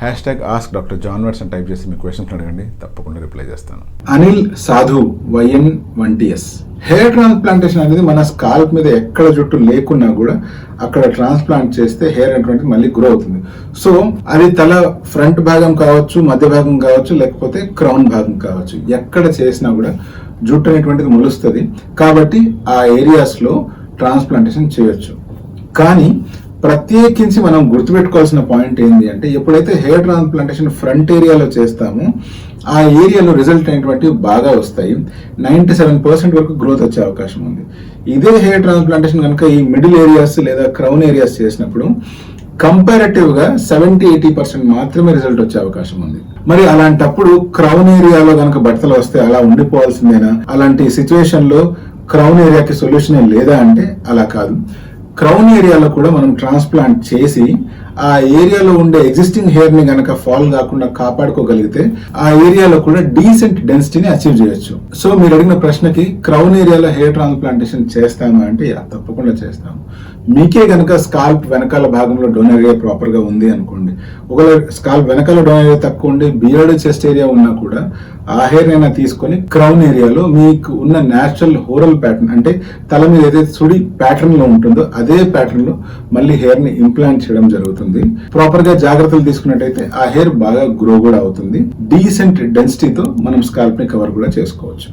#ask Dr. John Watts అని type చేసి మీ questions అడగండి, తప్పకుండా రిప్లై చేస్తాను. అనిల్ సాధు YN1TS హెయిర్ ట్రాన్స్ప్లాంటేషన్ అనేది మన స్కాల్ప్ మీద ఎక్కడ జుట్టు లేకున్నా కూడా అక్కడ ట్రాన్స్ప్లాంట్ చేస్తే హెయిర్ అనేటువంటిది మళ్ళీ గ్రో అవుతుంది. సో అది తల ఫ్రంట్ భాగం కావచ్చు, మధ్య భాగం కావచ్చు, లేకపోతే క్రౌన్ భాగం కావచ్చు, ఎక్కడ చేసినా కూడా జుట్టు అనేటువంటిది మొలుస్తుంది. కాబట్టి ఆ ఏరియాస్ లో ట్రాన్స్ప్లాంటేషన్ చేయొచ్చు. కానీ ప్రత్యేకించి మనం గుర్తుపెట్టుకోవాల్సిన పాయింట్ ఏంటి అంటే, ఎప్పుడైతే హెయిర్ ట్రాన్స్ప్లాంటేషన్ ఫ్రంట్ ఏరియాలో చేస్తామో ఆ ఏరియాలో రిజల్ట్ అయినటువంటి బాగా వస్తాయి. 97% వరకు గ్రోత్ వచ్చే అవకాశం ఉంది. ఇదే హెయిర్ ట్రాన్స్ప్లాంటేషన్ కనుక ఈ మిడిల్ ఏరియాస్ లేదా క్రౌన్ ఏరియాస్ చేసినప్పుడు కంపారిటివ్ గా 70-80% మాత్రమే రిజల్ట్ వచ్చే అవకాశం ఉంది. మరి అలాంటప్పుడు క్రౌన్ ఏరియాలో కనుక బట్టలు వస్తే అలా ఉండిపోవాల్సిందేనా? అలాంటి సిచ్యువేషన్ లో క్రౌన్ ఏరియాకి సొల్యూషన్ లేదా అంటే అలా కాదు. క్రౌన్ ఏరియాలో కూడా మనం ట్రాన్స్ప్లాంట్ చేసి ఆ ఏరియాలో ఉండే ఎగ్జిస్టింగ్ హెయిర్ ని గనక ఫాల్ కాకుండా కాపాడుకోగలిగితే ఆ ఏరియాలో కూడా డీసెంట్ డెన్సిటీని అచీవ్ చేయొచ్చు. సో మీరు అడిగిన ప్రశ్నకి క్రౌన్ ఏరియాలో హెయిర్ ట్రాన్స్ప్లాంటేషన్ చేస్తామా అంటే తప్పకుండా చేస్తాము. మీకే గనక స్కాల్ప్ వెనకాల భాగంలో డోనర్ ఏరియా ప్రాపర్ గా ఉంది అనుకోండి, ఒకవేళ స్కాల్ప్ వెనకాల డోనర్ ఏరియా తక్కువ ఉండి బియర్డ్ చెస్ట్ ఏరియా ఉన్నా కూడా ఆ హెయిర్ అయినా తీసుకొని క్రౌన్ ఏరియాలో మీకు ఉన్న న్యాచురల్ హోరల్ ప్యాటర్న్ అంటే తల మీద ఏదైతే సుడి ప్యాటర్న్ లో ఉంటుందో అదే ప్యాటర్న్ లో మళ్ళీ హెయిర్ ని ఇంప్లాంట్ చేయడం జరుగుతుంది. ప్రాపర్ గా జాగ్రత్తలు తీసుకున్నట్టయితే ఆ హెయిర్ బాగా గ్రో కూడా అవుతుంది. డీసెంట్ డెన్సిటీతో మనం స్కాల్ప్ ని కవర్ కూడా చేసుకోవచ్చు.